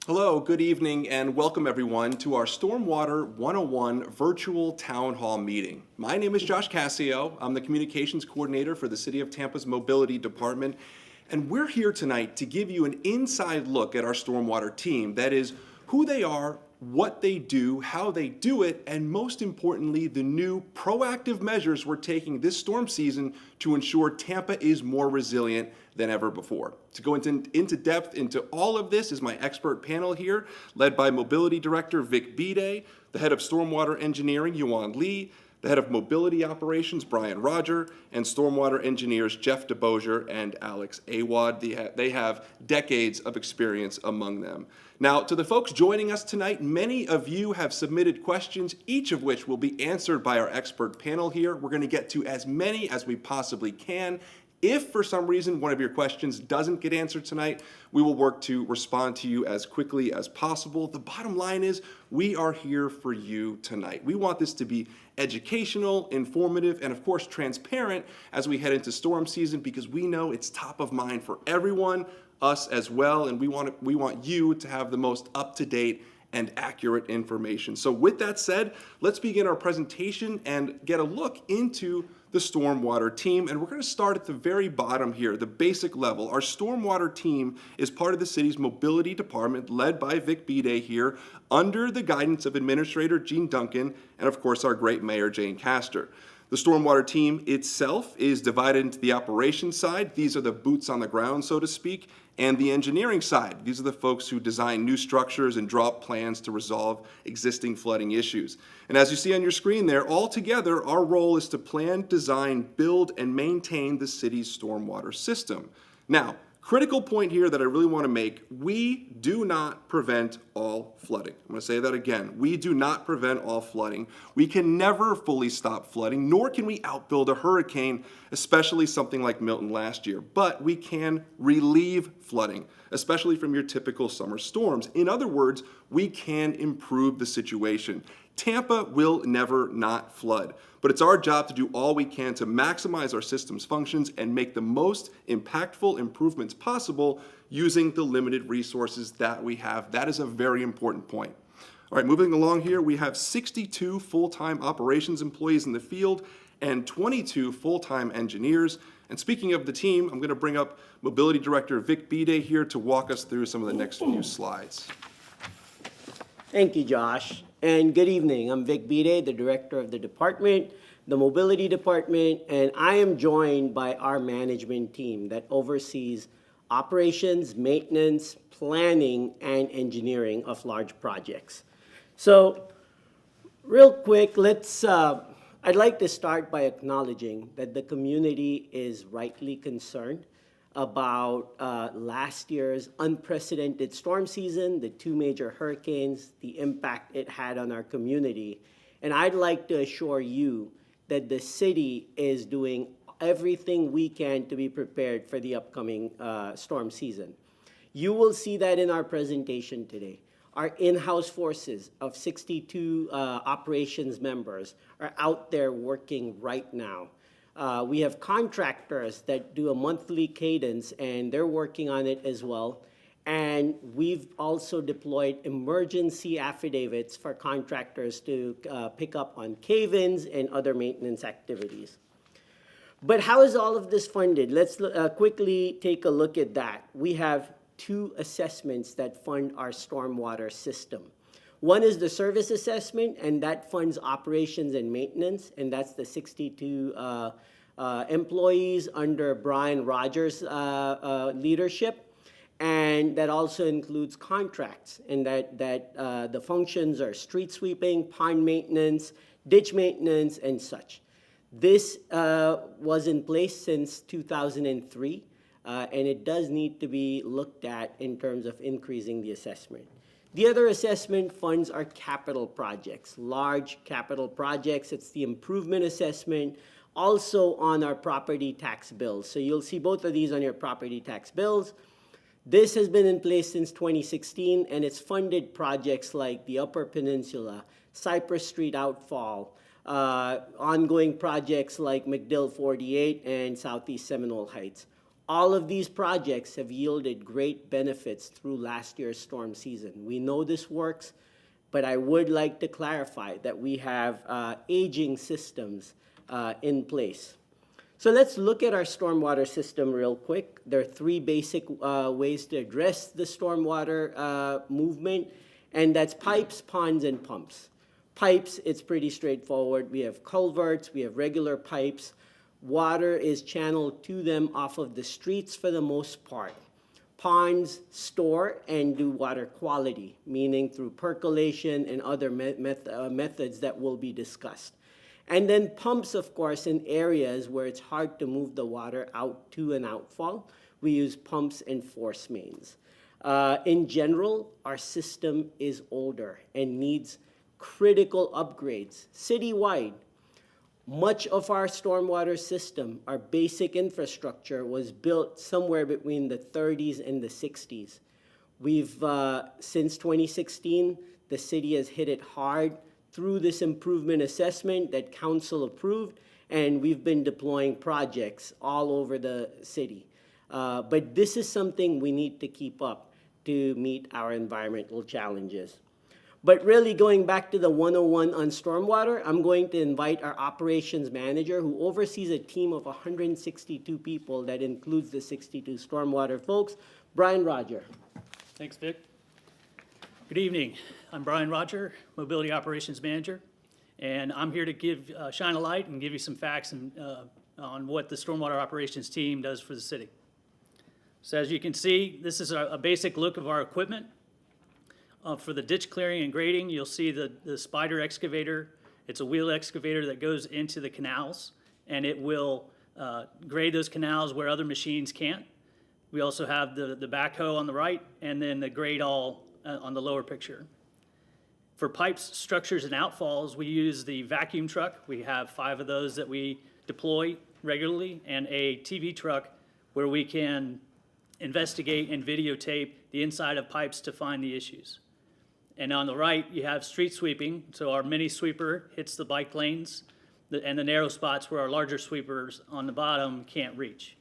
Hello, good evening, and welcome everyone to our Stormwater 101 virtual town hall meeting. My name is Josh Cassio. I'm the communications coordinator for the City of Tampa's Mobility Department, and we're here tonight to give you an inside look at our stormwater team. That is, who they are, what they do, how they do it, and most importantly, the new proactive measures we're taking this storm season to ensure Tampa is more resilient than ever before. To go into depth into all of this is my expert panel here, led by Mobility Director Vic Bide, the Head of Stormwater Engineering, Yuan Lee, the Head of Mobility Operations, Brian Roger, and Stormwater Engineers, Jeff DeBosier and Alex Awad. They have decades of experience among them. Now, to the folks joining us tonight, many of you have submitted questions, each of which will be answered by our expert panel here. We're going to get to as many as we possibly can. If for some reason one of your questions doesn't get answered tonight, we will work to respond to you as quickly as possible. The bottom line is we are here for you tonight. We want this to be educational, informative, and of course transparent as we head into storm season, because we know it's top of mind for everyone, us as well, and we want you to have the most up-to-date and accurate information. So with that said, let's begin our presentation and get a look into the stormwater team. And we're going to start at the very bottom here, the basic level. Our stormwater team is part of the city's mobility department, led by Vic Bide here, under the guidance of Administrator Gene Duncan and of course our great Mayor Jane Castor. The stormwater team itself is divided into the operations side. These are the boots on the ground, so to speak, and the engineering side. These are the folks who design new structures and draw up plans to resolve existing flooding issues. And as you see on your screen there, all together, our role is to plan, design, build, and maintain the city's stormwater system. Now, critical point here that I really want to make, we do not prevent all flooding. I'm going to say that again. We do not prevent all flooding. We can never fully stop flooding, nor can we outbuild a hurricane, especially something like Milton last year. But we can relieve flooding, especially from your typical summer storms. In other words, we can improve the situation. Tampa will never not flood, but it's our job to do all we can to maximize our system's functions and make the most impactful improvements possible using the limited resources that we have. That is a very important point. All right, moving along here, we have 62 full-time operations employees in the field and 22 full-time engineers. And speaking of the team, I'm going to bring up Mobility Director Vic Bide here to walk us through some of the next few slides. Thank you, Josh. And good evening. I'm Vic Bide, the director of the department, the mobility department, and I am joined by our management team that oversees operations, maintenance, planning, and engineering of large projects. So real quick, I'd like to start by acknowledging that the community is rightly concerned about last year's unprecedented storm season, the two major hurricanes, the impact it had on our community. And I'd like to assure you that the city is doing everything we can to be prepared for the upcoming storm season. You will see that in our presentation today. Our in-house forces of 62 operations members are out there working right now. We have contractors that do a monthly cadence, and they're working on it as well. And we've also deployed emergency affidavits for contractors to pick up on cave-ins and other maintenance activities. But how is all of this funded? Let's quickly take a look at that. We have two assessments that fund our stormwater system. One is the service assessment, and that funds operations and maintenance, and that's the 62 employees under Brian Rogers' leadership. And that also includes contracts, and that the functions are street sweeping, pond maintenance, ditch maintenance, and such. This was in place since 2003, and it does need to be looked at in terms of increasing the assessment. The other assessment funds are capital projects, large capital projects. It's the improvement assessment, also on our property tax bills. So you'll see both of these on your property tax bills. This has been in place since 2016, and it's funded projects like the Upper Peninsula, Cypress Street Outfall, ongoing projects like McDill 48 and Southeast Seminole Heights. All of these projects have yielded great benefits through last year's storm season. We know this works, but I would like to clarify that we have aging systems in place. So let's look at our stormwater system real quick. There are three basic ways to address the stormwater movement, and that's pipes, ponds, and pumps. Pipes, it's pretty straightforward. We have culverts, we have regular pipes. Water is channeled to them off of the streets for the most part. Ponds store and do water quality, meaning through percolation and other methods that will be discussed. And then pumps, of course, in areas where it's hard to move the water out to an outfall. We use pumps and force mains. In general, our system is older and needs critical upgrades citywide. Much of our stormwater system, our basic infrastructure, was built somewhere between the 30s and the 60s. We've, since 2016, the city has hit it hard through this improvement assessment that council approved, and we've been deploying projects all over the city. But this is something we need to keep up to meet our environmental challenges. But really going back to the 101 on stormwater, I'm going to invite our operations manager who oversees a team of 162 people that includes the 62 stormwater folks, Brian Roger. Thanks, Vic. Good evening. I'm Brian Roger, Mobility Operations Manager, and I'm here to shine a light and give you some facts on what the stormwater operations team does for the city. So as you can see, this is a basic look of our equipment. For the ditch clearing and grading, you'll see the spider excavator. It's a wheel excavator that goes into the canals, and it will grade those canals where other machines can't. We also have the backhoe on the right, and then the grade all on the lower picture. For pipes, structures, and outfalls, we use the vacuum truck. We have 5 of those that we deploy regularly, and a TV truck where we can investigate and videotape the inside of pipes to find the issues. And on the right, you have street sweeping. So our mini sweeper hits the bike lanes and the narrow spots where our larger sweepers on the bottom can't reach.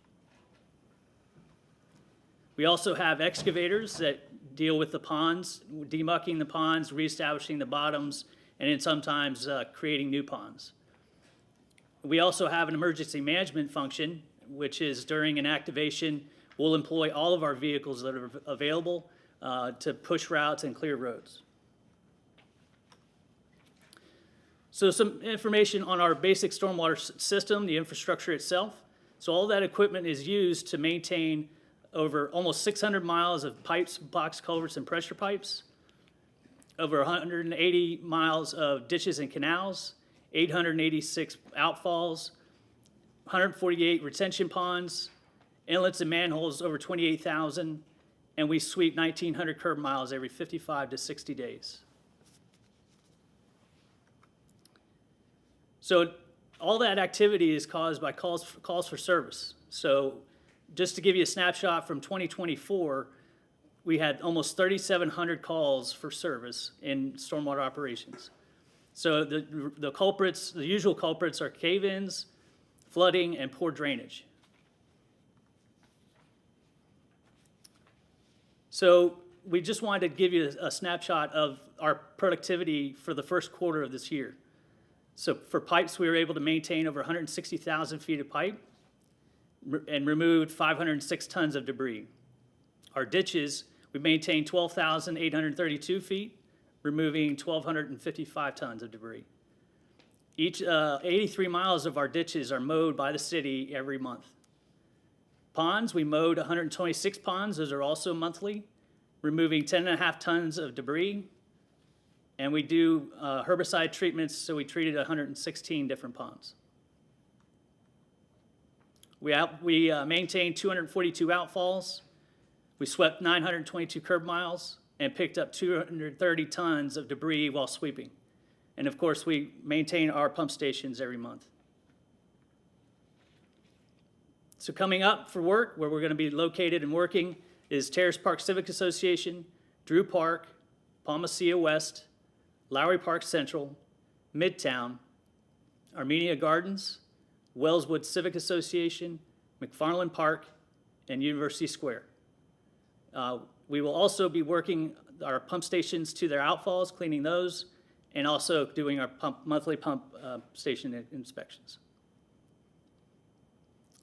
We also have excavators that deal with the ponds, demucking the ponds, reestablishing the bottoms, and then sometimes creating new ponds. We also have an emergency management function, which is during an activation, we'll employ all of our vehicles that are available to push routes and clear roads. So some information on our basic stormwater system, the infrastructure itself. So all that equipment is used to maintain over almost 600 miles of pipes, box culverts, and pressure pipes, over 180 miles of ditches and canals, 886 outfalls, 148 retention ponds, inlets and manholes over 28,000, and we sweep 1,900 curb miles every 55 to 60 days. So all that activity is caused by calls for service. So just to give you a snapshot from 2024, we had almost 3,700 calls for service in stormwater operations. So the culprits, the usual culprits are cave-ins, flooding, and poor drainage. So we just wanted to give you a snapshot of our productivity for the first quarter of this year. So for pipes, we were able to maintain over 160,000 feet of pipe and removed 506 tons of debris. Our ditches, we maintained 12,832 feet, removing 1,255 tons of debris. Each 83 miles of our ditches are mowed by the city every month. Ponds, we mowed 126 ponds. Those are also monthly, removing 10.5 tons of debris. And we do herbicide treatments, so we treated 116 different ponds. We maintained 242 outfalls. We swept 922 curb miles and picked up 230 tons of debris while sweeping. And of course, we maintain our pump stations every month. So coming up for work, where we're going to be located and working, is Terrace Park Civic Association, Drew Park, Palmacia West, Lowry Park Central, Midtown, Armenia Gardens, Wellswood Civic Association, McFarland Park, and University Square. We will also be working our pump stations to their outfalls, cleaning those, and also doing our monthly pump station inspections.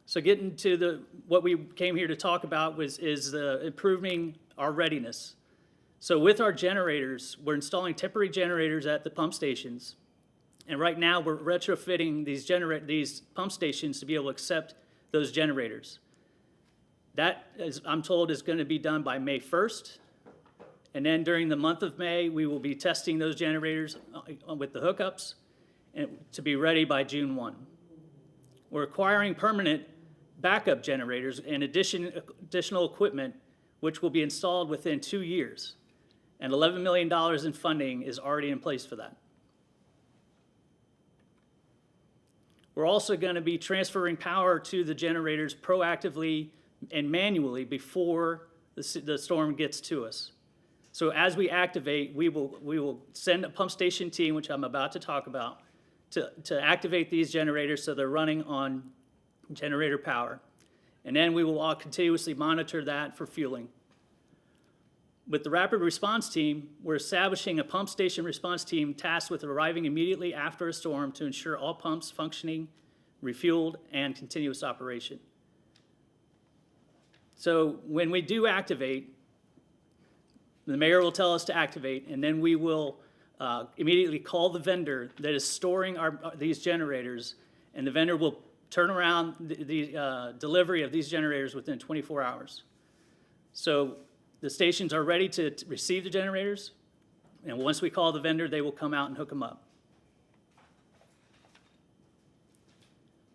So getting to what we came here to talk about is improving our readiness. So with our generators, we're installing temporary generators at the pump stations. And right now we're retrofitting these pump stations to be able to accept those generators. That, as I'm told, is going to be done by May 1st. And then during the month of May, we will be testing those generators with the hookups and to be ready by June 1. We're acquiring permanent backup generators and additional equipment, which will be installed within 2 years. And $11 million in funding is already in place for that. We're also going to be transferring power to the generators proactively and manually before the storm gets to us. So as we activate, we will send a pump station team, which I'm about to talk about, to activate these generators so they're running on generator power. And then we will all continuously monitor that for fueling. With the rapid response team, we're establishing a pump station response team tasked with arriving immediately after a storm to ensure all pumps functioning, refueled, and continuous operation. So when we do activate, the mayor will tell us to activate, and then we will immediately call the vendor that is storing these generators, and the vendor will turn around the delivery of these generators within 24 hours. So the stations are ready to receive the generators, and once we call the vendor, they will come out and hook them up.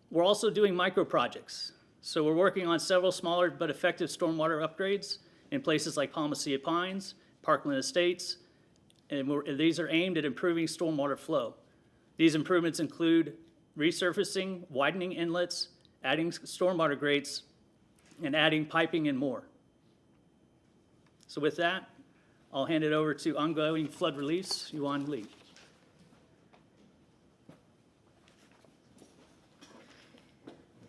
We're also doing micro projects. So we're working on several smaller but effective stormwater upgrades in places like Palmacia Pines, Parkland Estates, and these are aimed at improving stormwater flow. These improvements include resurfacing, widening inlets, adding stormwater grates, and adding piping and more. So with that, I'll hand it over to ongoing flood reliefs, Yuan Lee.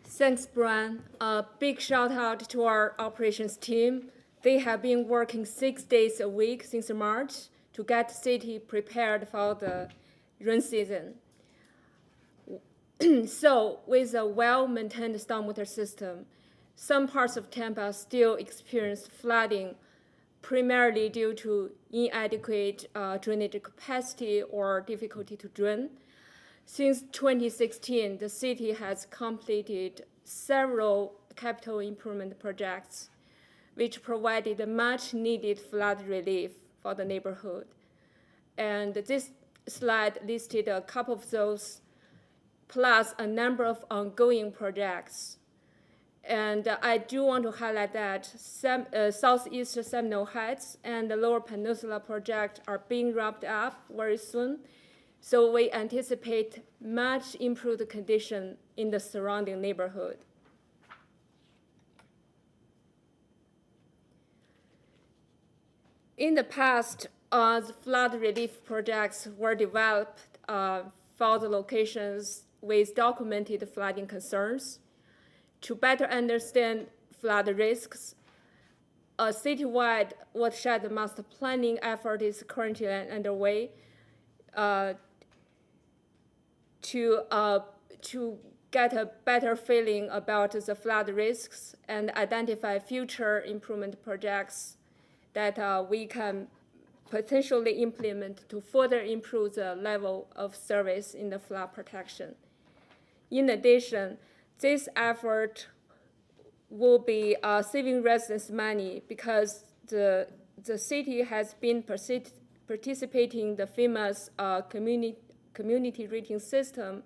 Thanks, Brian. A big shout out to our operations team. They have been working 6 days a week since March to get the city prepared for the rain season. So with a well-maintained stormwater system, some parts of Tampa still experience flooding, primarily due to inadequate drainage capacity or difficulty to drain. Since 2016, the city has completed several capital improvement projects, which provided much-needed flood relief for the neighborhood. And this slide listed a couple of those, plus a number of ongoing projects. And I do want to highlight that Southeast Seminole Heights and the Lower Peninsula project are being wrapped up very soon. So we anticipate much improved condition in the surrounding neighborhood. In the past, the flood relief projects were developed for the locations with documented flooding concerns. To better understand flood risks, a citywide watershed master planning effort is currently underway to get a better feeling about the flood risks and identify future improvement projects that we can potentially implement to further improve the level of service in the flood protection. In addition, this effort will be saving residents money because the city has been participating in the FEMA's community rating system.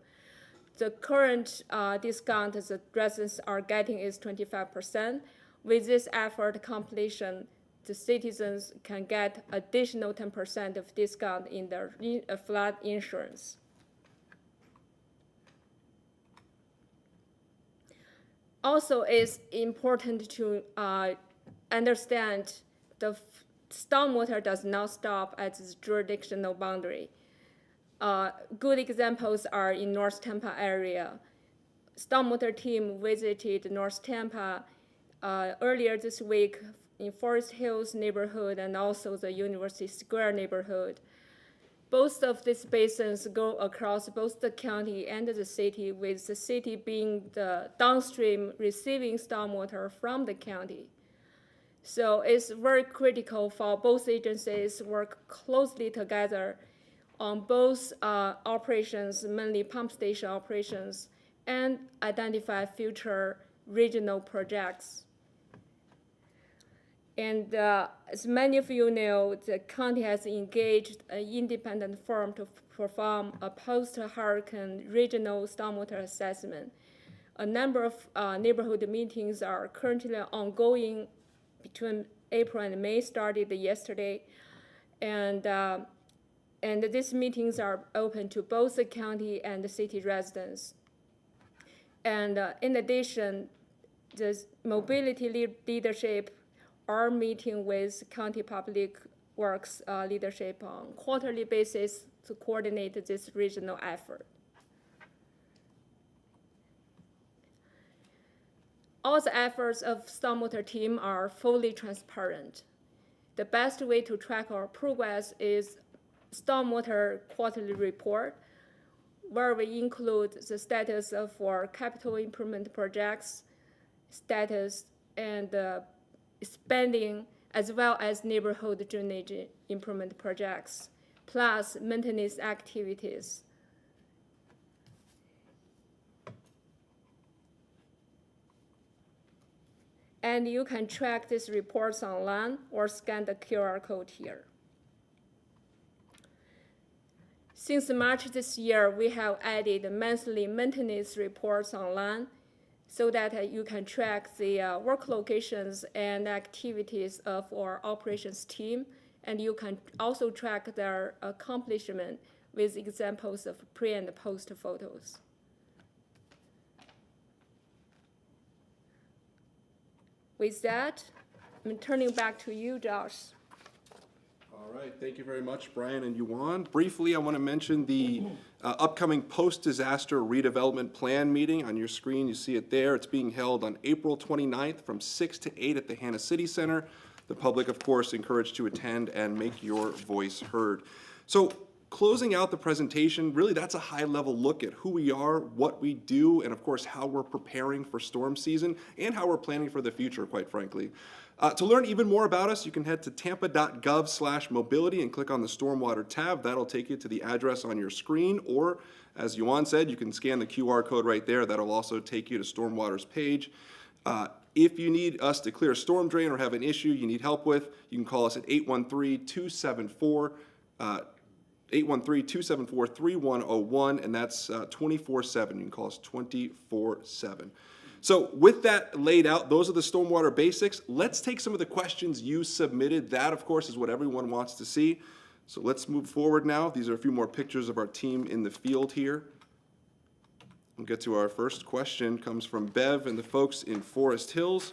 The current discount the residents are getting is 25%. With this effort completion, the citizens can get additional 10% of discount in their flood insurance. Also, it's important to understand the stormwater does not stop at the jurisdictional boundary. Good examples are in North Tampa area. Stormwater team visited North Tampa earlier this week in Forest Hills neighborhood and also the University Square neighborhood. Both of these basins go across both the county and the city, with the city being the downstream receiving stormwater from the county. So it's very critical for both agencies to work closely together on both operations, mainly pump station operations, and identify future regional projects. And as many of you know, the county has engaged an independent firm to perform a post-hurricane regional stormwater assessment. A number of neighborhood meetings are currently ongoing between April and May, started yesterday. And these meetings are open to both the county and the city residents. And in addition, the mobility leadership are meeting with county public works leadership on quarterly basis to coordinate this regional effort. All the efforts of stormwater team are fully transparent. The best way to track our progress is stormwater quarterly report, where we include the status of our capital improvement projects, status, and spending, as well as neighborhood drainage improvement projects, plus maintenance activities. And you can track these reports online or scan the QR code here. Since March this year, we have added monthly maintenance reports online so that you can track the work locations and activities of our operations team, and you can also track their accomplishment with examples of pre and post photos. With that, I'm turning back to you, Josh. All right, thank you very much, Brian and Yuan. Briefly, I want to mention the upcoming post-disaster redevelopment plan meeting. On your screen, you see it there. It's being held on April 29th from 6 to 8 at the Hannah City Center. The public, of course, encouraged to attend and make your voice heard. So, closing out the presentation, really that's a high-level look at who we are, what we do, and of course how we're preparing for storm season and how we're planning for the future, quite frankly. To learn even more about us, you can head to tampa.gov/mobility and click on the Stormwater tab. That'll take you to the address on your screen, or as Yuan said, you can scan the QR code right there. That'll also take you to Stormwater's page. If you need us to clear a storm drain or have an issue you need help with, you can call us at 813-274-3101, and that's 24/7. You can call us 24/7. So with that laid out, those are the stormwater basics. Let's take some of the questions you submitted. That, of course, is what everyone wants to see. So let's move forward now. These are a few more pictures of our team in the field here. We'll get to our first question. Comes from Bev and the folks in Forest Hills.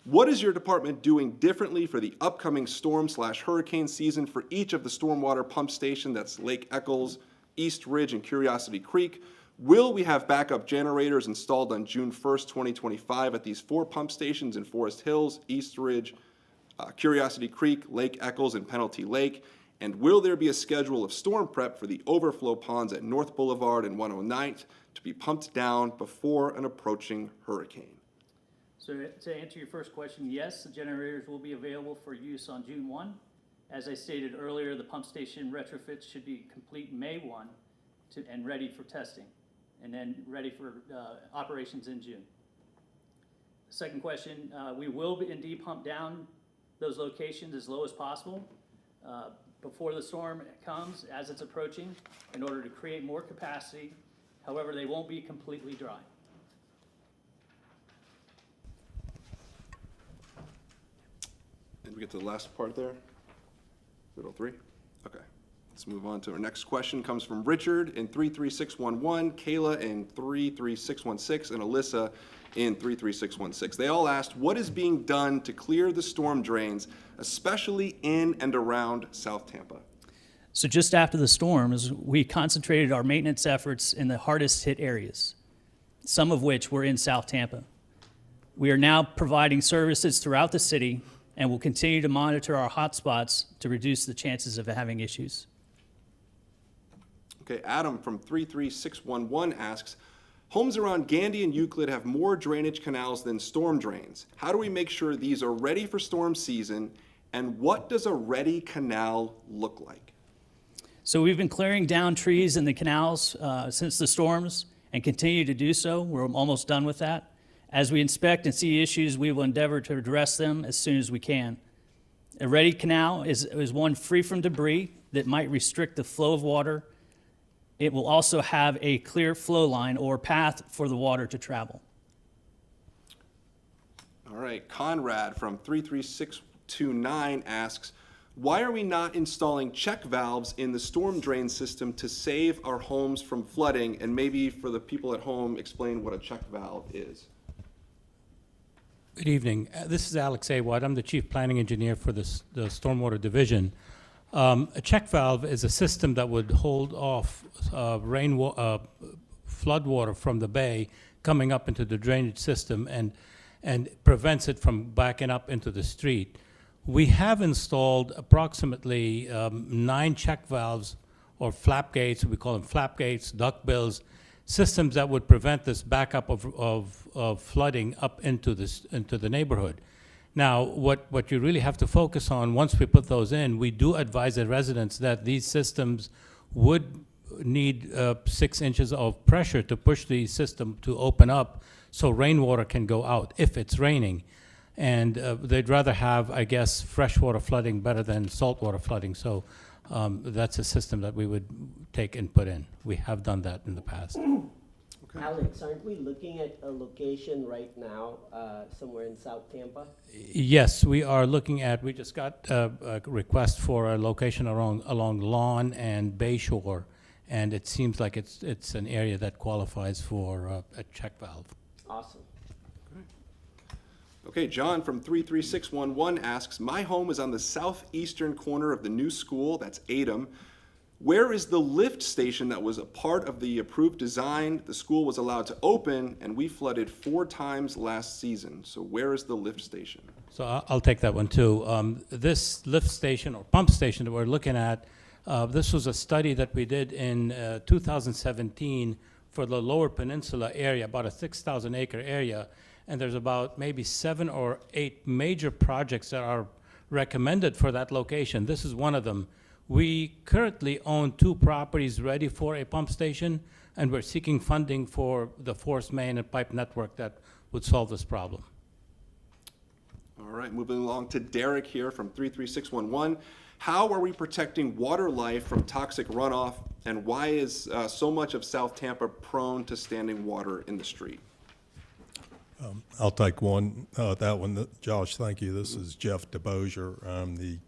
What is your department doing differently for the upcoming storm/hurricane season for each of the stormwater pump station, that's Lake Eccles, East Ridge, and Curiosity Creek? Will we have backup generators installed on June 1st, 2025 at these 4 pump stations in Forest Hills, East Ridge, Curiosity Creek, Lake Eccles, and Penalty Lake? And will there be a schedule of storm prep for the overflow ponds at North Boulevard and 109th to be pumped down before an approaching hurricane? So to answer your first question, yes, the generators will be available for use on June 1. As I stated earlier, the pump station retrofits should be complete May 1 and ready for testing, and then ready for operations in June. Second question, we will indeed pump down those locations as low as possible before the storm comes, as it's approaching, in order to create more capacity. However, they won't be completely dry. And we get to the last part there? Little 3? Okay. Let's move on to our next question. Comes from Richard in 33611, Kayla in 33616, and Alyssa in 33616. They all asked, what is being done to clear the storm drains, especially in and around South Tampa? So just after the storms, we concentrated our maintenance efforts in the hardest hit areas, some of which were in South Tampa. We are now providing services throughout the city and will continue to monitor our hotspots to reduce the chances of having issues. Okay, Adam from 33611 asks, homes around Gandy and Euclid have more drainage canals than storm drains. How do we make sure these are ready for storm season, and what does a ready canal look like? So we've been clearing down trees in the canals since the storms and continue to do so. We're almost done with that. As we inspect and see issues, we will endeavor to address them as soon as we can. A ready canal is one free from debris that might restrict the flow of water. It will also have a clear flow line or path for the water to travel. All right, Conrad from 33629 asks, why are we not installing check valves in the storm drain system to save our homes from flooding? And maybe for the people at home, explain what a check valve is. Good evening. This is Alex Awad. I'm the Chief Planning Engineer for the Stormwater Division. A check valve is a system that would hold off flood water from the bay coming up into the drainage system and prevents it from backing up into the street. We have installed approximately 9 check valves or flap gates, we call them flap gates, duck bills, systems that would prevent this backup of flooding up into the neighborhood. Now, what you really have to focus on, once we put those in, we do advise the residents that these systems would need 6 inches of pressure to push the system to open up so rainwater can go out if it's raining. And they'd rather have, I guess, freshwater flooding better than saltwater flooding. So that's a system that we would take and put in. We have done that in the past. Okay. Alex, aren't we looking at a location right now somewhere in South Tampa? Yes, we are looking at, we just got a request for a location along Lawn and Bayshore, and it seems like it's an area that qualifies for a check valve. Awesome. Okay, John from 33611 asks, my home is on the southeastern corner of the new school, that's Adom. Where is the lift station that was a part of the approved design? The school was allowed to open, and we flooded 4 times last season. So where is the lift station? So I'll take that one too. This lift station or pump station that we're looking at, this was a study that we did in 2017 for the Lower Peninsula area, about a 6,000 acre area. And there's about maybe 7 or 8 major projects that are recommended for that location. This is one of them. We currently own 2 properties ready for a pump station, and we're seeking funding for the force main and pipe network that would solve this problem. All right, moving along to Derek here from 33611. How are we protecting water life from toxic runoff, and why is so much of South Tampa prone to standing water in the street? I'll take that one. Josh, thank you. This is Jeff DeBosier. I'm the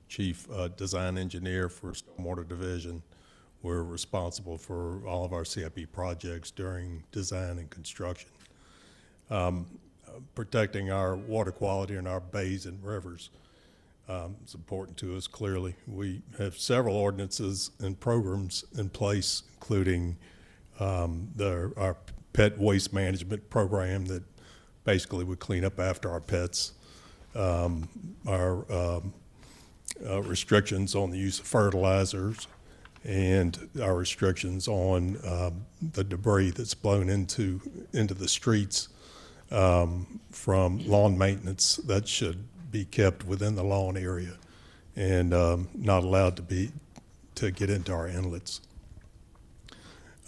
Chief Design Engineer for Stormwater Division. We're responsible for all of our CIP projects during design and construction. Protecting our water quality in our bays and rivers is important to us, clearly. We have several ordinances and programs in place, including our pet waste management program that basically would clean up after our pets. Our restrictions on the use of fertilizers, and our restrictions on the debris that's blown into the streets from lawn maintenance that should be kept within the lawn area and not allowed to get into our inlets.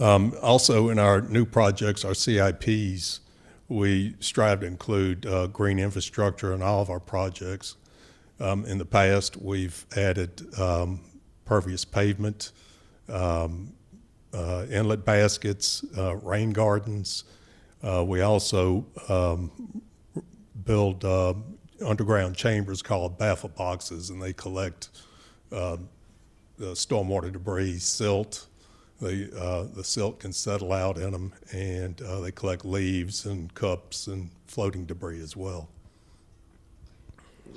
Also, in our new projects, our CIPs, we strive to include green infrastructure in all of our projects. In the past, we've added pervious pavement, inlet baskets, rain gardens. We also build underground chambers called baffle boxes, and they collect the stormwater debris, silt. The silt can settle out in them, and they collect leaves and cups and floating debris as well.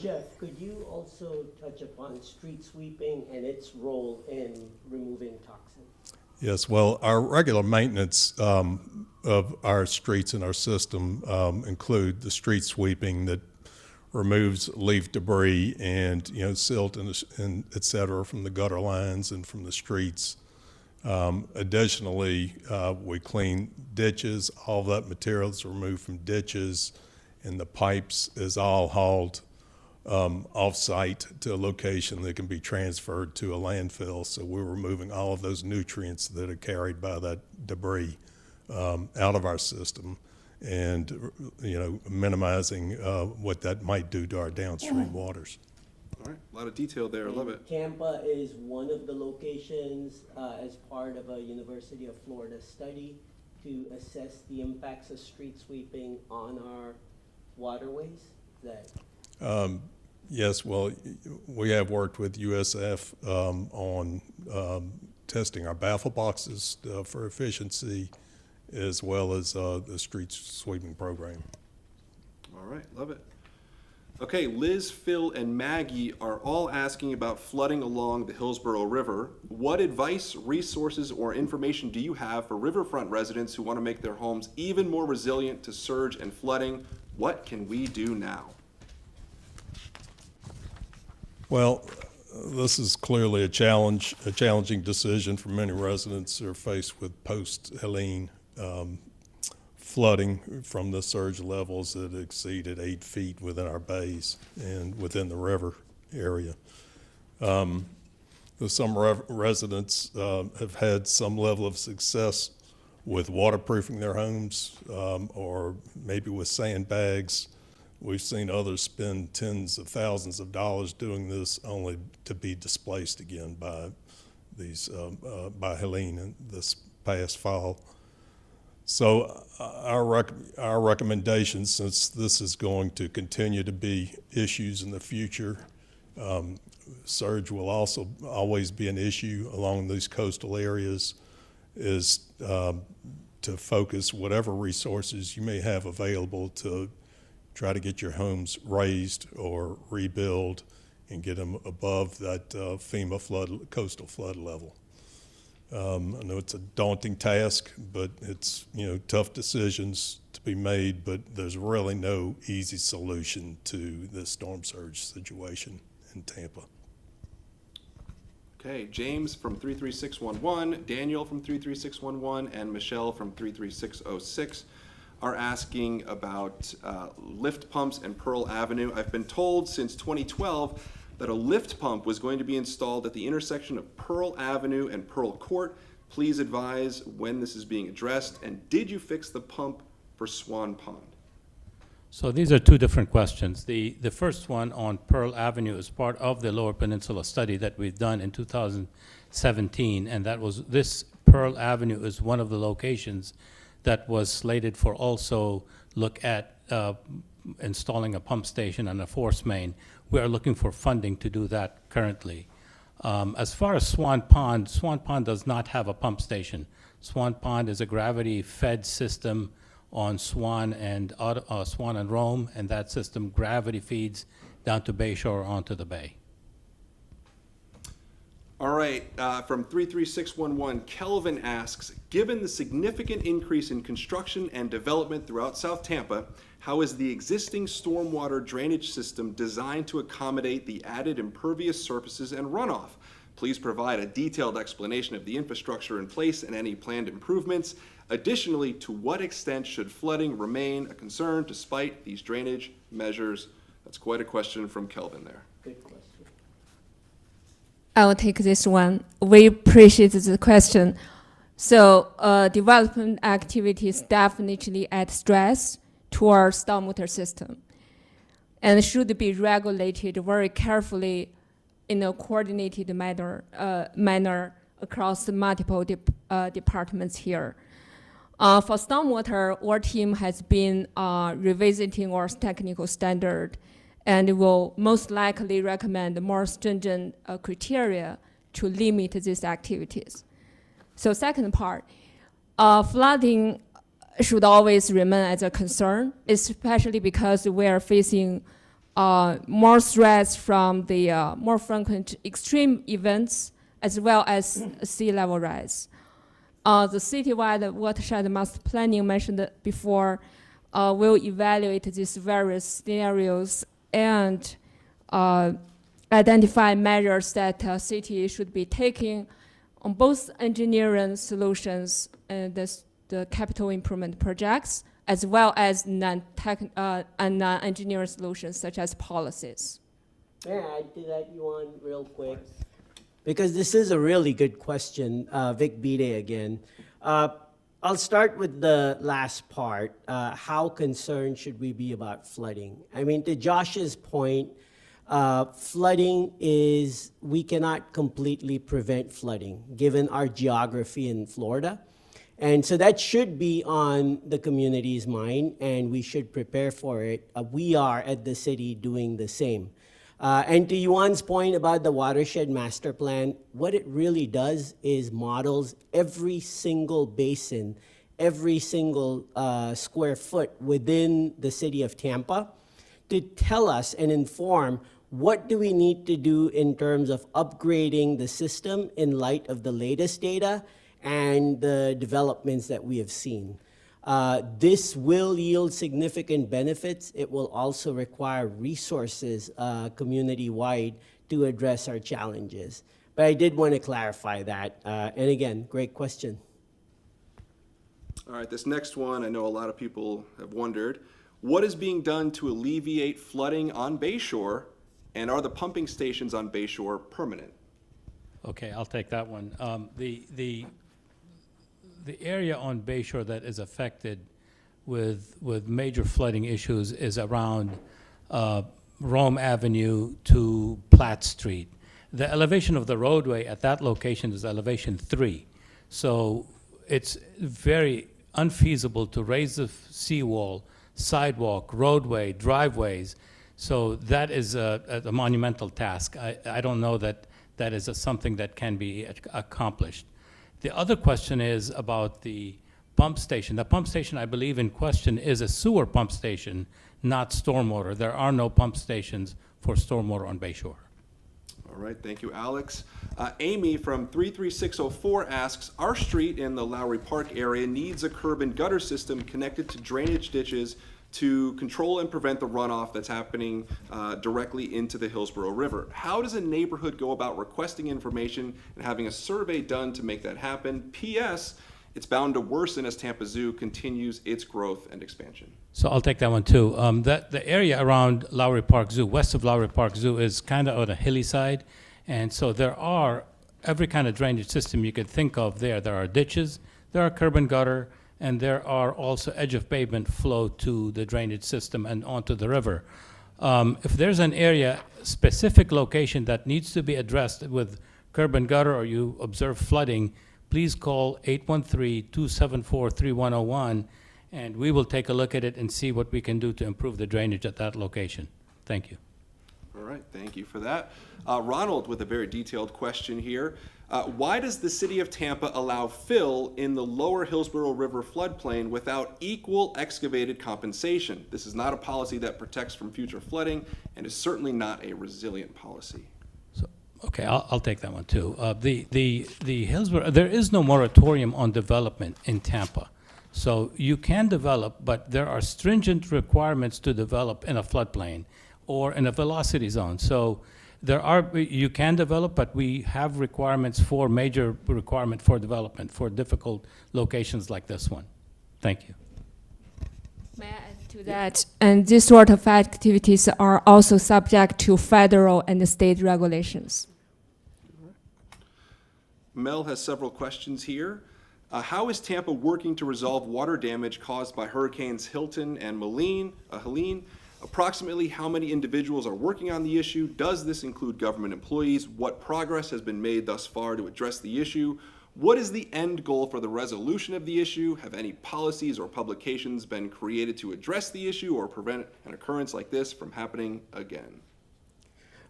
Jeff, could you also touch upon street sweeping and its role in removing toxins? Yes, well, our regular maintenance of our streets and our system include the street sweeping that removes leaf debris and, silt and et cetera from the gutter lines and from the streets. Additionally, we clean ditches. All of that material is removed from ditches, and the pipes is all hauled off-site to a location that can be transferred to a landfill. So we're removing all of those nutrients that are carried by that debris out of our system, and minimizing what that might do to our downstream waters. All right, a lot of detail there, I love it. Tampa is one of the locations as part of a University of Florida study to assess the impacts of street sweeping on our waterways. Yes, well, we have worked with USF on testing our baffle boxes for efficiency, as well as the street sweeping program. All right, love it. Okay, Liz, Phil, and Maggie are all asking about flooding along the Hillsborough River. What advice, resources, or information do you have for riverfront residents who want to make their homes even more resilient to surge and flooding? What can we do now? Well, this is clearly a challenging decision for many residents who are faced with post-Helene flooding from the surge levels that exceeded 8 feet within our bays and within the river area. Some residents have had some level of success with waterproofing their homes or maybe with sandbags. We've seen others spend tens of thousands of dollars doing this, only to be displaced again by by Helene this past fall. So our recommendation, since this is going to continue to be issues in the future, surge will also always be an issue along these coastal areas, is to focus whatever resources you may have available to try to get your homes raised or rebuild and get them above that FEMA coastal flood level. I know it's a daunting task, but it's tough decisions to be made, but there's really no easy solution to this storm surge situation in Tampa. Okay, James from 33611, Daniel from 33611, and Michelle from 33606 are asking about lift pumps and Pearl Avenue. I've been told since 2012 that a lift pump was going to be installed at the intersection of Pearl Avenue and Pearl Court. Please advise when this is being addressed, and did you fix the pump for Swan Pond? So these are two different questions. The first one on Pearl Avenue is part of the Lower Peninsula study that we've done in 2017, and this Pearl Avenue is one of the locations that was slated for also look at installing a pump station and a force main. We are looking for funding to do that currently. As far as Swan Pond does not have a pump station. Swan Pond is a gravity-fed system on Swan and Rome, and that system gravity feeds down to Bayshore onto the bay. All right, from 33611, Kelvin asks, given the significant increase in construction and development throughout South Tampa, how is the existing stormwater drainage system designed to accommodate the added impervious surfaces and runoff? Please provide a detailed explanation of the infrastructure in place and any planned improvements. Additionally, to what extent should flooding remain a concern despite these drainage measures? That's quite a question from Kelvin there. Good question. I'll take this one. We appreciate the question. So development activities definitely add stress to our stormwater system and should be regulated very carefully in a coordinated manner across the multiple departments here. For stormwater, our team has been revisiting our technical standard and will most likely recommend more stringent criteria to limit these activities. So second part, flooding should always remain as a concern, especially because we are facing more threats from the more frequent extreme events as well as sea level rise. The citywide watershed master planning mentioned before will evaluate these various scenarios and identify measures that city should be taking on both engineering solutions and the capital improvement projects, as well as non-engineering solutions such as policies. May I add to that, Yuan, real quick? Because this is a really good question, Vic Bide again. I'll start with the last part. How concerned should we be about flooding? I mean, to Josh's point, flooding is, we cannot completely prevent flooding, given our geography in Florida. And so that should be on the community's mind, and we should prepare for it. We are at the city doing the same. And to Yuan's point about the watershed master plan, what it really does is models every single basin, every single square foot within the city of Tampa to tell us and inform what do we need to do in terms of upgrading the system in light of the latest data and the developments that we have seen. This will yield significant benefits. It will also require resources community-wide to address our challenges. But I did want to clarify that. And again, great question. All right, this next one, I know a lot of people have wondered. What is being done to alleviate flooding on Bayshore, and are the pumping stations on Bayshore permanent? Okay, I'll take that one. The area on Bayshore that is affected with major flooding issues is around Rome Avenue to Platt Street. The elevation of the roadway at that location is elevation 3. So it's very unfeasible to raise the seawall, sidewalk, roadway, driveways. So that is a monumental task. I don't know that that is something that can be accomplished. The other question is about the pump station. The pump station, I believe, in question is a sewer pump station, not stormwater. There are no pump stations for stormwater on Bayshore. All right, thank you, Alex. Amy from 33604 asks, our street in the Lowry Park area needs a curb and gutter system connected to drainage ditches to control and prevent the runoff that's happening directly into the Hillsborough River. How does a neighborhood go about requesting information and having a survey done to make that happen? P.S. It's bound to worsen as Tampa Zoo continues its growth and expansion. So I'll take that one too. The area around Lowry Park Zoo, west of Lowry Park Zoo, is kind of on a hilly side. And so there are every kind of drainage system you could think of there. There are ditches, there are curb and gutter, and there are also edge of pavement flow to the drainage system and onto the river. If there's an area, specific location that needs to be addressed with curb and gutter, or you observe flooding, please call 813-274-3101, and we will take a look at it and see what we can do to improve the drainage at that location. Thank you. All right, thank you for that. Ronald with a very detailed question here. Why does the city of Tampa allow fill in the lower Hillsborough River floodplain without equal excavated compensation? This is not a policy that protects from future flooding and is certainly not a resilient policy. So, okay, I'll take that one too. The Hillsborough, there is no moratorium on development in Tampa. So you can develop, but there are stringent requirements to develop in a floodplain or in a velocity zone. So you can develop, but we have requirements for major requirement for development for difficult locations like this one. Thank you. May I add to that? And this sort of activities are also subject to federal and state regulations. Mel has several questions here. How is Tampa working to resolve water damage caused by Hurricanes Hilton and Helene? Approximately how many individuals are working on the issue? Does this include government employees? What progress has been made thus far to address the issue? What is the end goal for the resolution of the issue? Have any policies or publications been created to address the issue or prevent an occurrence like this from happening again?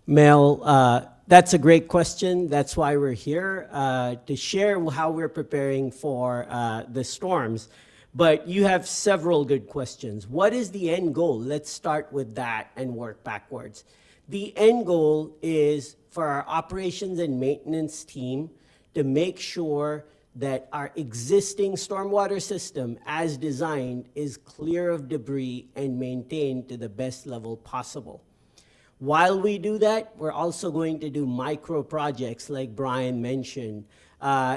Mel, that's a great question. That's why we're here, to share how we're preparing for the storms. But you have several good questions. What is the end goal? Let's start with that and work backwards. The end goal is for our operations and maintenance team to make sure that our existing stormwater system, as designed, is clear of debris and maintained to the best level possible. While we do that, we're also going to do micro projects like Brian mentioned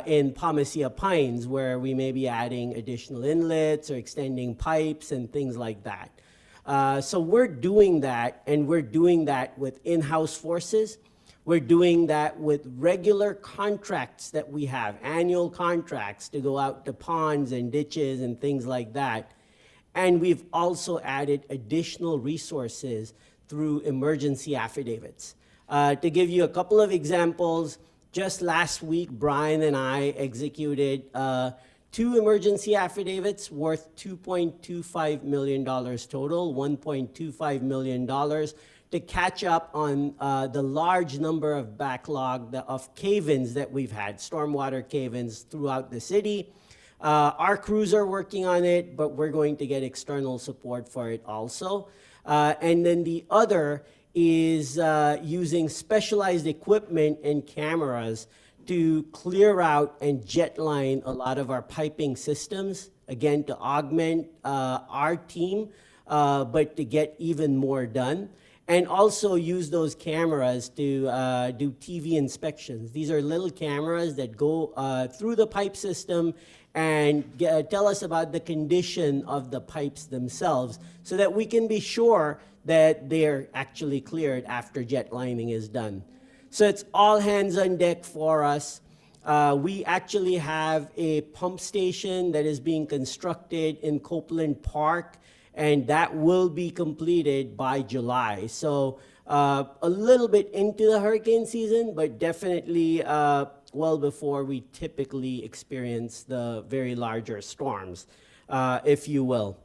in Palmacia Pines, where we may be adding additional inlets or extending pipes and things like that. So we're doing that, and we're doing that with in-house forces. We're doing that with regular contracts that we have, annual contracts to go out to ponds and ditches and things like that. And we've also added additional resources through emergency affidavits. To give you a couple of examples, just last week, Brian and I executed 2 emergency affidavits worth $2.25 million total, $1.25 million, to catch up on the large number of backlog of cave-ins that we've had, stormwater cave-ins throughout the city. Our crews are working on it, but we're going to get external support for it also. And then the other is using specialized equipment and cameras to clear out and jet line a lot of our piping systems, again, to augment our team, but to get even more done. And also use those cameras to do TV inspections. These are little cameras that go through the pipe system and tell us about the condition of the pipes themselves so that we can be sure that they're actually cleared after jet lining is done. So it's all hands on deck for us. We actually have a pump station that is being constructed in Copeland Park, and that will be completed by July. So a little bit into the hurricane season, but definitely well before we typically experience the very larger storms, if you will.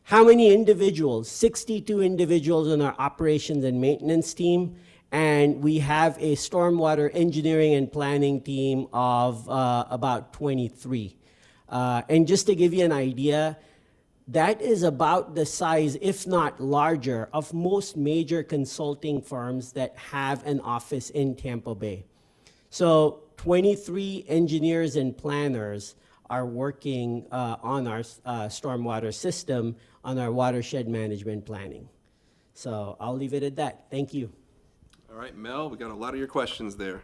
How many individuals? 62 individuals in our operations and maintenance team, and we have a stormwater engineering and planning team of about 23. And just to give you an idea, that is about the size, if not larger, of most major consulting firms that have an office in Tampa Bay. So 23 engineers and planners are working on our stormwater system, on our watershed management planning. So I'll leave it at that. Thank you. All right, Mel, we got a lot of your questions there.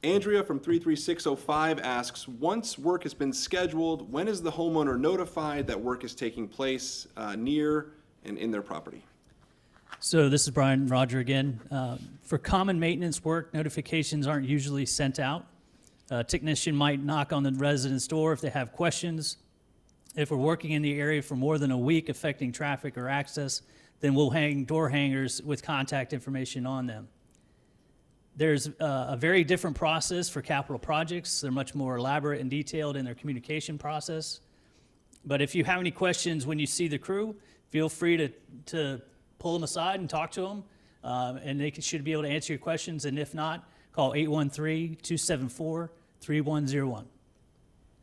Andrea from 33605 asks, once work has been scheduled, when is the homeowner notified that work is taking place near and in their property? So this is Brian Roger again. For common maintenance work, notifications aren't usually sent out. A technician might knock on the resident's door if they have questions. If we're working in the area for more than a week affecting traffic or access, then we'll hang door hangers with contact information on them. There's a very different process for capital projects. They're much more elaborate and detailed in their communication process. But if you have any questions when you see the crew, feel free to pull them aside and talk to them, and they should be able to answer your questions. And if not, call 813-274-3101.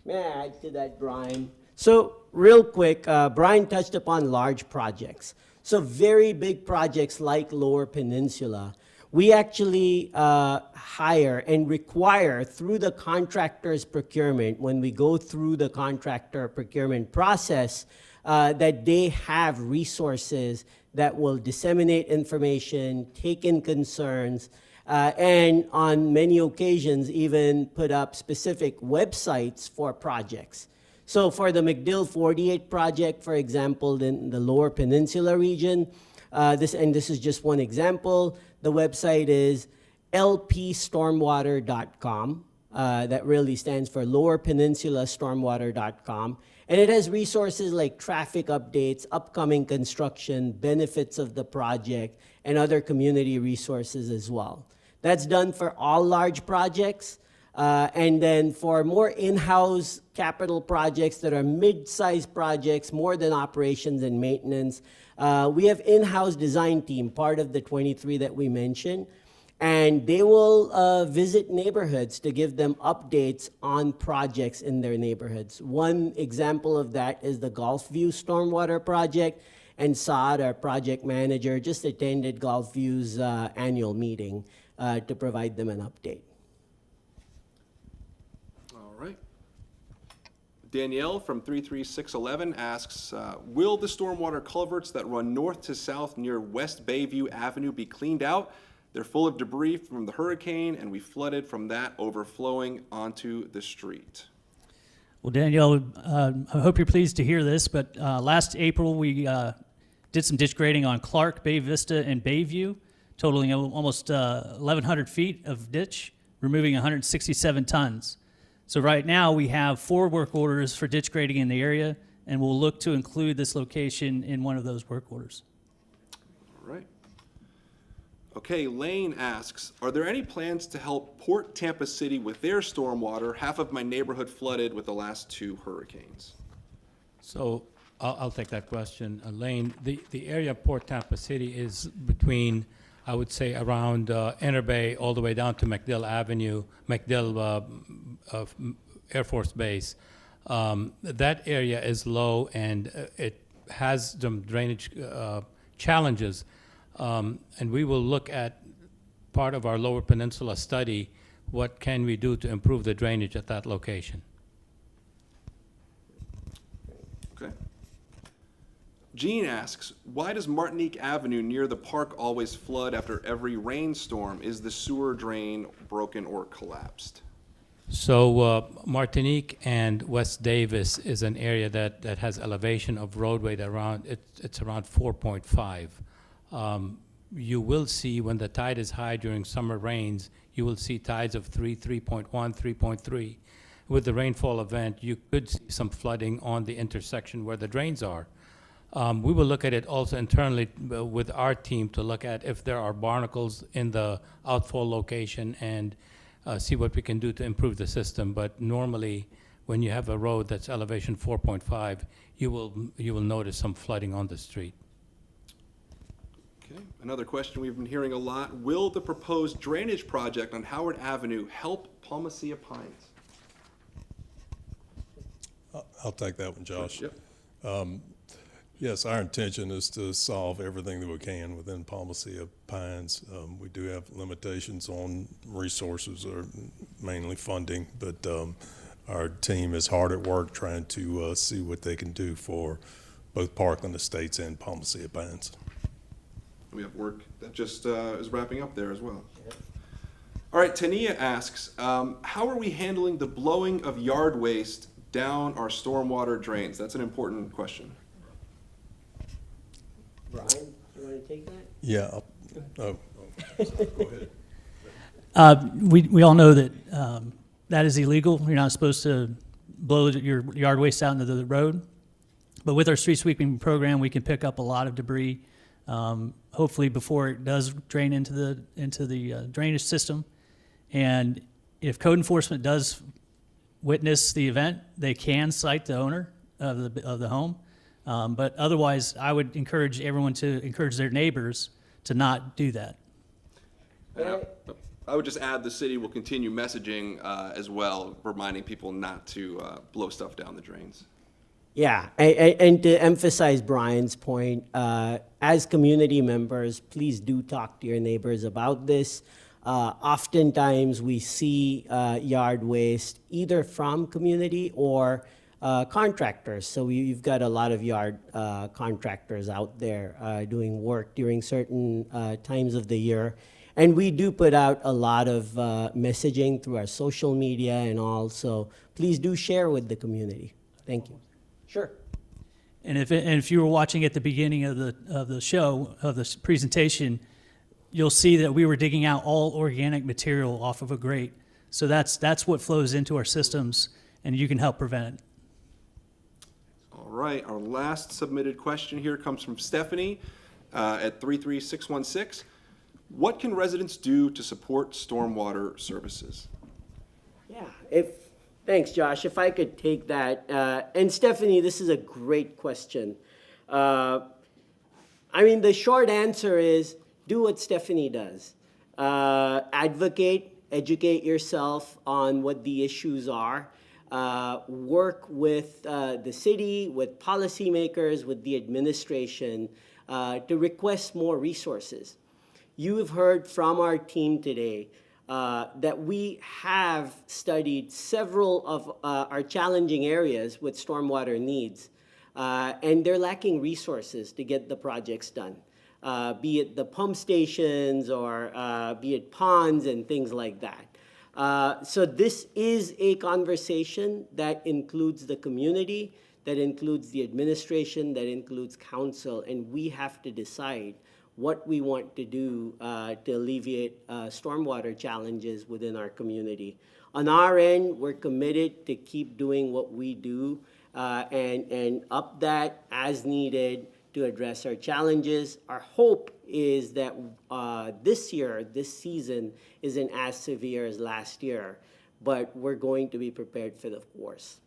May I add to that, Brian? So real quick, Brian touched upon large projects. So very big projects like Lower Peninsula, we actually hire and require through the contractor's procurement, when we go through the contractor procurement process, that they have resources that will disseminate information, take in concerns, and on many occasions even put up specific websites for projects. So for the McDill 48 project, for example, in the Lower Peninsula region, this is just one example. The website is lpstormwater.com. That really stands for Lower Peninsula Stormwater.com. And it has resources like traffic updates, upcoming construction, benefits of the project, and other community resources as well. That's done for all large projects. And then for more in-house capital projects that are mid-sized projects, more than operations and maintenance, we have in-house design team, part of the 23 that we mentioned, and they will visit neighborhoods to give them updates on projects in their neighborhoods. One example of that is the Gulfview Stormwater Project, and Saad, our project manager, just attended Gulfview's annual meeting to provide them an update. All right. Danielle from 33611 asks, will the stormwater culverts that run north to south near West Bayview Avenue be cleaned out? They're full of debris from the hurricane, and we flooded from that overflowing onto the street. Well, Danielle, I hope you're pleased to hear this, but last April we did some ditch grading on Clark, Bay Vista, and Bayview, totaling almost 1,100 feet of ditch, removing 167 tons. So right now we have 4 work orders for ditch grading in the area, and we'll look to include this location in one of those work orders. All right. Okay, Lane asks, are there any plans to help Port Tampa City with their stormwater? Half of my neighborhood flooded with the last 2 hurricanes. So I'll take that question. Lane, the area of Port Tampa City is between, I would say, around Inner Bay all the way down to MacDill Avenue, MacDill Air Force Base. That area is low and it has some drainage challenges. And we will look at part of our Lower Peninsula study, what can we do to improve the drainage at that location. Okay. Jean asks, why does Martinique Avenue near the park always flood after every rainstorm? Is the sewer drain broken or collapsed? So Martinique and West Davis is an area that has elevation of roadway that it's around 4.5. You will see when the tide is high during summer rains, you will see tides of 3.1, 3.3. With the rainfall event, you could see some flooding on the intersection where the drains are. We will look at it also internally with our team to look at if there are barnacles in the outfall location and see what we can do to improve the system. But normally, when you have a road that's elevation 4.5, you will notice some flooding on the street. Okay, another question we've been hearing a lot. Will the proposed drainage project on Howard Avenue help Palmacia Pines? I'll take that one, Josh. Yep. Yes, our intention is to solve everything that we can within Palmacia Pines. We do have limitations on resources, or mainly funding, but our team is hard at work trying to see what they can do for both Parkland Estates and Palmacia Pines. We have work that just is wrapping up there as well. All right, Tania asks, how are we handling the blowing of yard waste down our stormwater drains? That's an important question. Brian, you want to take that? Yeah. Go ahead. We all know that that is illegal. You're not supposed to blow your yard waste out into the road. But with our street sweeping program, we can pick up a lot of debris, hopefully before it does drain into the drainage system. And if code enforcement does witness the event, they can cite the owner of the home. But otherwise, I would encourage everyone to encourage their neighbors to not do that. I would just add the city will continue messaging as well, reminding people not to blow stuff down the drains. Yeah, and to emphasize Brian's point, as community members, please do talk to your neighbors about this. Oftentimes, we see yard waste either from community or contractors. So you've got a lot of yard contractors out there doing work during certain times of the year. And we do put out a lot of messaging through our social media and all. So please do share with the community. Thank you. Sure. And if you were watching at the beginning of the show, of this presentation, you'll see that we were digging out all organic material off of a grate. So that's what flows into our systems, and you can help prevent it. All right, our last submitted question here comes from Stephanie at 33616. What can residents do to support stormwater services? Yeah, thanks, Josh. If I could take that. And Stephanie, this is a great question. I mean, the short answer is do what Stephanie does. Advocate, educate yourself on what the issues are. Work with the city, with policymakers, with the administration to request more resources. You have heard from our team today that we have studied several of our challenging areas with stormwater needs, and they're lacking resources to get the projects done, be it the pump stations or be it ponds and things like that. So this is a conversation that includes the community, that includes the administration, that includes council, and we have to decide what we want to do to alleviate stormwater challenges within our community. On our end, we're committed to keep doing what we do and up that as needed to address our challenges. Our hope is that this year, this season, isn't as severe as last year, but we're going to be prepared for the worst.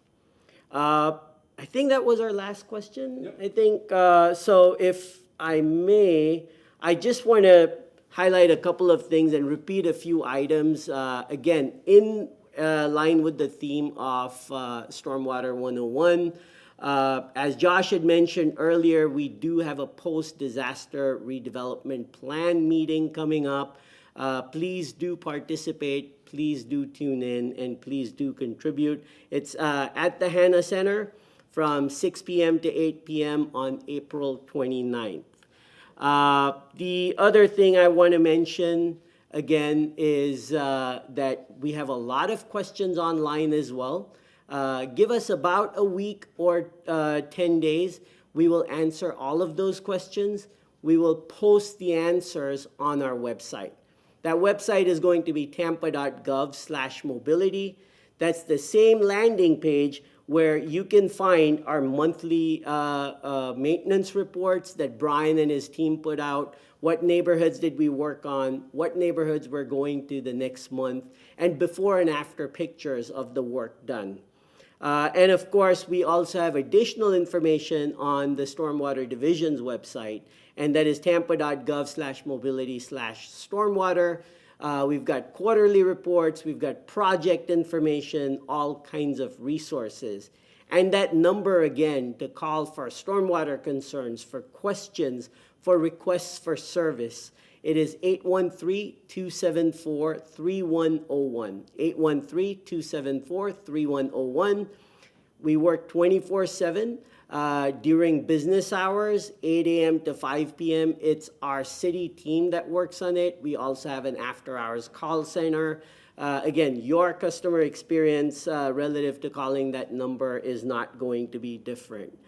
I think that was our last question. Yep. I think, so if I may, I just want to highlight a couple of things and repeat a few items. Again, in line with the theme of Stormwater 101. As Josh had mentioned earlier, we do have a post-disaster redevelopment plan meeting coming up. Please do participate, please do tune in, and please do contribute. It's at the Hanna Center from 6 p.m. to 8 p.m. on April 29th. The other thing I want to mention again is that we have a lot of questions online as well. Give us about a week or 10 days. We will answer all of those questions. We will post the answers on our website. That website is going to be tampa.gov/mobility. That's the same landing page where you can find our monthly maintenance reports that Brian and his team put out. What neighborhoods did we work on? What neighborhoods we're going to the next month? And before and after pictures of the work done. And of course, we also have additional information on the Stormwater Division's website, and that is tampa.gov/mobility/stormwater. We've got quarterly reports, we've got project information, all kinds of resources. And that number again to call for stormwater concerns, for questions, for requests for service, it is 813-274-3101. 813-274-3101. We work 24/7. During business hours, 8 a.m. to 5 p.m., it's our city team that works on it. We also have an after-hours call center. Again, your customer experience relative to calling that number is not going to be different.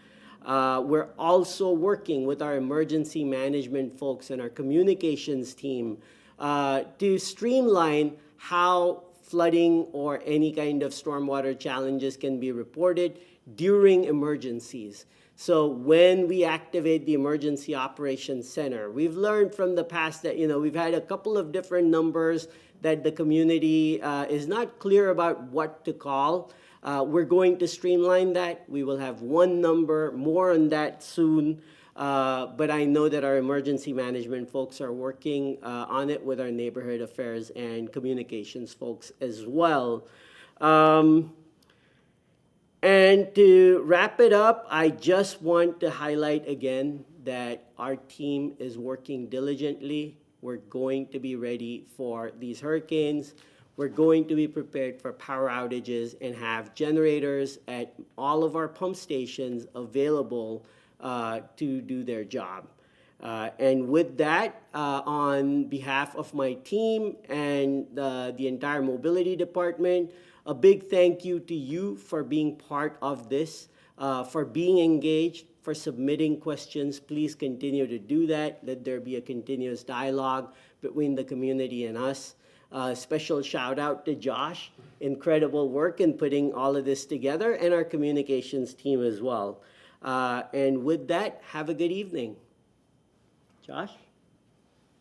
We're also working with our emergency management folks and our communications team to streamline how flooding or any kind of stormwater challenges can be reported during emergencies. So when we activate the Emergency Operations Center, we've learned from the past that, we've had a couple of different numbers that the community is not clear about what to call. We're going to streamline that. We will have one number, more on that soon. But I know that our emergency management folks are working on it with our neighborhood affairs and communications folks as well. And to wrap it up, I just want to highlight again that our team is working diligently. We're going to be ready for these hurricanes. We're going to be prepared for power outages and have generators at all of our pump stations available to do their job. And with that, on behalf of my team and the entire mobility department, a big thank you to you for being part of this, for being engaged, for submitting questions. Please continue to do that. Let there be a continuous dialogue between the community and us. Special shout out to Josh. Incredible work in putting all of this together, and our communications team as well. And with that, have a good evening. Josh?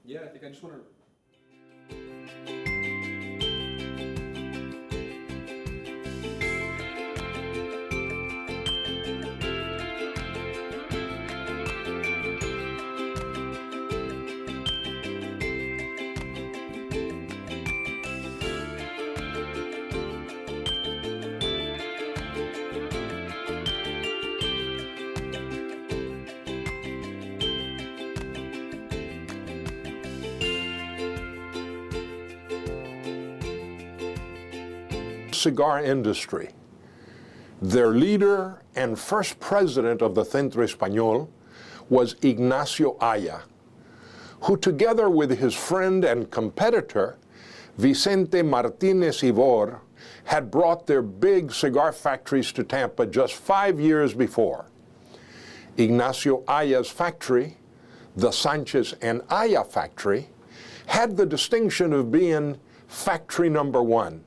Yeah, I think I just want to cigar industry. Their leader and first president of the Centro Español was Ignacio Aya, who together with his friend and competitor, Vicente Martinez Ivor, had brought their big cigar factories to Tampa just 5 years before. Ignacio Aya's factory, the Sanchez and Aya factory, had the distinction of being factory number 1,